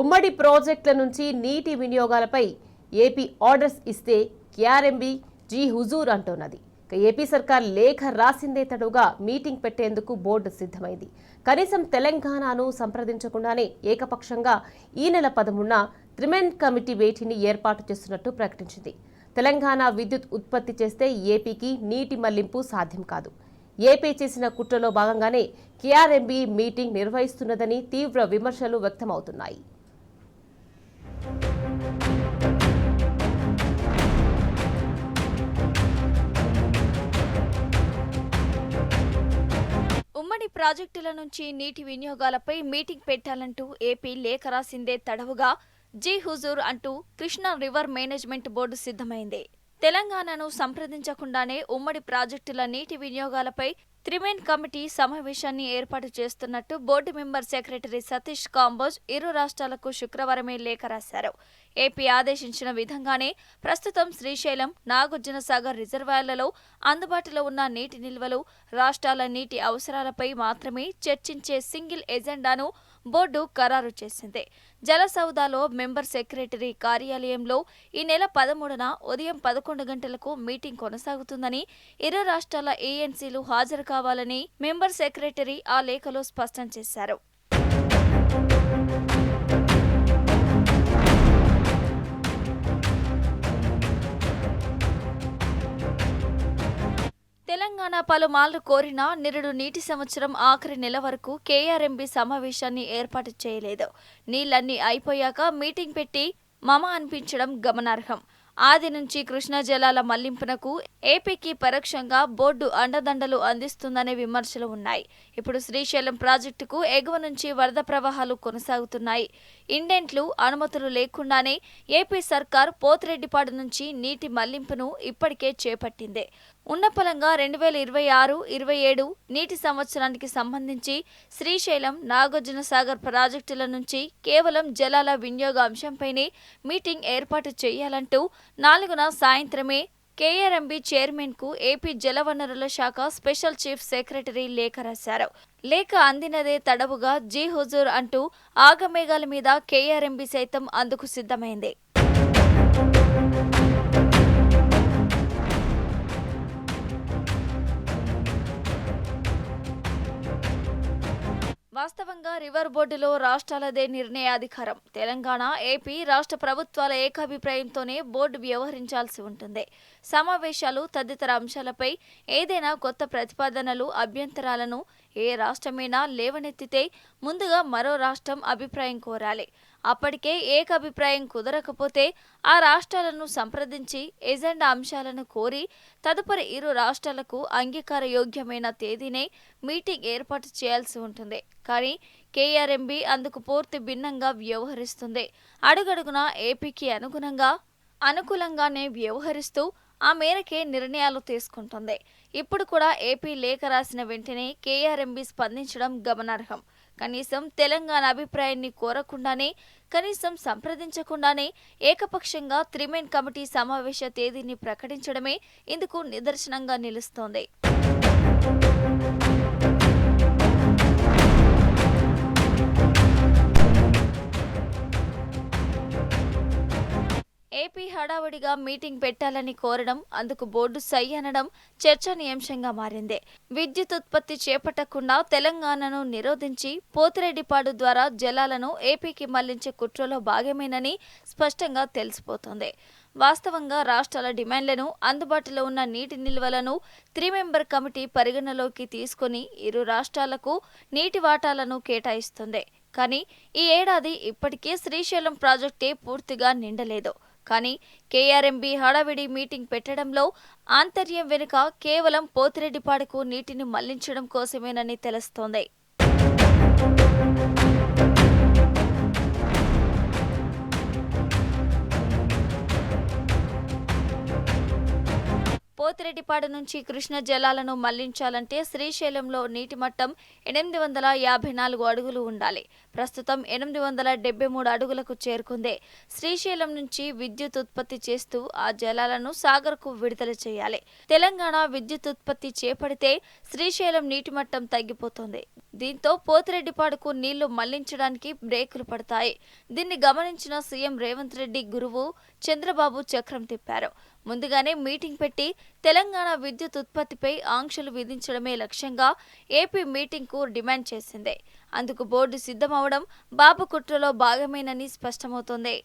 ఉమ్మడి ప్రాజెక్టుల నుంచి నీటి వినియోగాలపై ఏపీ ఆర్డర్స్ ఇస్తే కేఆర్ఎంబీ జీ హుజూర్ అంటున్నది. ఏపీ సర్కార్ లేఖ రాసిందే తడుగా మీటింగ్ పెట్టేందుకు బోర్డు సిద్ధమైంది. కనీసం తెలంగాణను సంప్రదించకుండానే ఏకపక్షంగా ఈ నెల 13న త్రిమెన్ కమిటీ భేటీని ఏర్పాటు చేస్తున్నట్టు ప్రకటించింది. తెలంగాణ విద్యుత్ ఉత్పత్తి చేస్తే ఏపీకి నీటి మళ్లింపు సాధ్యం కాదు. ఏపీ చేసిన కుట్రలో భాగంగానే కేఆర్ఎంబీ మీటింగ్ నిర్వహిస్తున్నదని తీవ్ర విమర్శలు వ్యక్తమవుతున్నాయి. ఉమ్మడి ప్రాజెక్టుల నుంచి నీటి వినియోగాలపై మీటింగ్ పెట్టాలంటూ ఏపీ లేఖ రాసిందే తడవుగా జీ హుజూర్ అంటూ కృష్ణా రివర్ మేనేజ్మెంట్ బోర్డు సిద్ధమైంది. తెలంగాణను సంప్రదించకుండానే ఉమ్మడి ప్రాజెక్టుల నీటి వినియోగాలపై త్రిమెన్ కమిటీ సమావేశాన్ని ఏర్పాటు చేస్తున్నట్టు board member secretary Satish Kamboj ఇరు రాష్ట్రాలకు శుక్రవారమే లేఖ రాశారు. ఏపీ ఆదేశించిన విధంగానే ప్రస్తుతం శ్రీశైలం, నాగార్జునసాగర్ రిజర్వాయర్లలో అందుబాటులో ఉన్న నీటి నిల్వలు, రాష్ట్రాల నీటి అవసరాలపై మాత్రమే చర్చించే సింగిల్ ఎజెండాను బోర్డు ఖరారు చేసింది. జలసౌదాలో మెంబర్ సెక్రటరీ కార్యాలయంలో ఈ నెల 13న ఉదయం 11 గంటలకు మీటింగ్ కొనసాగుతుందని, ఇరు రాష్ట్రాల ఏఎన్సీలు హాజరు కావాలని మెంబర్ సెక్రటరీ ఆ లేఖలో స్పష్టం చేశారు. తెలంగాణ పలుమార్లు కోరినా నిరుడు నీటి సంవత్సరం ఆఖరి నెల వరకు కేఆర్ఎంబీ సమావేశాన్ని ఏర్పాటు చేయలేదు. నీళ్లన్నీ అయిపోయాక మీటింగ్ పెట్టి మమ అనిపించడం గమనార్హం. ఆది నుంచి కృష్ణా జలాల మళ్లింపునకు ఏపీకి పరోక్షంగా బోర్డు అండదండలు అందిస్తుందనే విమర్శలు ఉన్నాయి. ఇప్పుడు శ్రీశైలం ప్రాజెక్టుకు ఎగువ నుంచి వరద ప్రవాహాలు కొనసాగుతున్నాయి. ఇండెంట్లు, అనుమతులు లేకుండానే ఏపీ సర్కార్ పోతిరెడ్డిపాడు నుంచి నీటి మళ్లింపును ఇప్పటికే చేపట్టింది. ఉన్నపలంగా 2026-27 నీటి సంవత్సరానికి సంబంధించి శ్రీశైలం, నాగార్జునసాగర్ ప్రాజెక్టుల నుంచి కేవలం జలాల వినియోగ అంశంపైనే మీటింగ్ ఏర్పాటు చేయాలంటూ 4న సాయంత్రమే కేఆర్ఎంబీ చైర్మన్ కు ఏపీ జలవనరుల శాఖ స్పెషల్ చీఫ్ సెక్రటరీ లేఖ రాశారు. లేఖ అందినదే తడవుగా జీ హుజూర్ అంటూ ఆగమేఘాల మీద కేఆర్ఎంబీ సైతం అందుకు సిద్ధమైంది. వాస్తవంగా రివర్ బోర్డులో రాష్ట్రాలదే నిర్ణయాధికారం. తెలంగాణ, ఏపీ రాష్ట్ర ప్రభుత్వాల ఏకాభిప్రాయంతోనే బోర్డు వ్యవహరించాల్సి ఉంటుంది. సమావేశాలు తదితర అంశాలపై ఏదైనా కొత్త ప్రతిపాదనలు, అభ్యంతరాలను ఏ రాష్ట్రమైనా లేవనెత్తితే ముందుగా మరో రాష్ట్రం అభిప్రాయం కోరాలి. అప్పటికే ఏకాభిప్రాయం కుదరకపోతే ఆ రాష్ట్రాలను సంప్రదించి ఎజెండా అంశాలను కోరి తదుపరి ఇరు రాష్ట్రాలకు అంగీకార యోగ్యమైన తేదీనే మీటింగ్ ఏర్పాటు చేయాల్సి ఉంటుంది. కానీ కేఆర్ఎంబీ అందుకు పూర్తి భిన్నంగా వ్యవహరిస్తుంది. అడుగడుగునా ఏపీకి అనుకూలంగానే వ్యవహరిస్తూ ఆ మేరకే నిర్ణయాలు తీసుకుంటుంది. ఇప్పుడు కూడా ఏపీ లేఖ రాసిన వెంటనే కేఆర్ఎంబీ స్పందించడం గమనార్హం. కనీసం తెలంగాణ అభిప్రాయాన్ని కోరకుండానే, కనీసం సంప్రదించకుండానే ఏకపక్షంగా త్రిమెన్ కమిటీ సమావేశ తేదీని ప్రకటించడమే ఇందుకు నిదర్శనంగా నిలుస్తోంది. ఏపీ హడావుడిగా మీటింగ్ పెట్టాలని కోరడం, అందుకు బోర్డు సై అనడం చర్చనీయాంశంగా మారింది. విద్యుత్ ఉత్పత్తి చేపట్టకుండా తెలంగాణను నిరోధించి పోతిరెడ్డిపాడు ద్వారా జలాలను ఏపీకి మళ్లించే కుట్రలో భాగమేనని స్పష్టంగా తెలిసిపోతోంది. వాస్తవంగా రాష్ట్రాల డిమాండ్లను, అందుబాటులో ఉన్న నీటి నిల్వలను త్రిమెంబర్ కమిటీ పరిగణలోకి తీసుకుని ఇరు రాష్ట్రాలకు నీటి వాటాలను కేటాయిస్తుంది. కానీ ఈ ఏడాది ఇప్పటికే శ్రీశైలం ప్రాజెక్టే పూర్తిగా నిండలేదు. కానీ కేఆర్ఎంబీ హడావిడి మీటింగ్ పెట్టడంలో ఆంతర్యం వెనుక కేవలం పోతిరెడ్డిపాడుకు నీటిని మళ్లించడం కోసమేనని తెలుస్తోంది. పోతిరెడ్డిపాడు నుంచి కృష్ణ జలాలను మళ్లించాలంటే శ్రీశైలంలో నీటి మట్టం 854 అడుగులు ఉండాలి. ప్రస్తుతం 873 అడుగులకు చేరుకుంది. శ్రీశైలం నుంచి విద్యుత్ ఉత్పత్తి చేస్తూ ఆ జలాలను సాగర్కు విడుదల చేయాలి. తెలంగాణ విద్యుత్ ఉత్పత్తి చేపడితే శ్రీశైలం నీటి మట్టం తగ్గిపోతుంది. దీంతో పోతిరెడ్డిపాడుకు నీళ్లు మళ్లించడానికి బ్రేకులు పడతాయి. దీన్ని గమనించిన సీఎం రేవంత్ రెడ్డి గురువు చంద్రబాబు చక్రం తిప్పారు. ముందుగానే మీటింగ్ పెట్టి తెలంగాణ విద్యుత్ ఉత్పత్తిపై ఆంక్షలు విధించడమే లక్ష్యంగా ఏపీ మీటింగ్కు డిమాండ్ చేసింది. అందుకు బోర్డు సిద్ధమవడం బాబు కుట్రలో భాగమేనని స్పష్టమవుతోంది.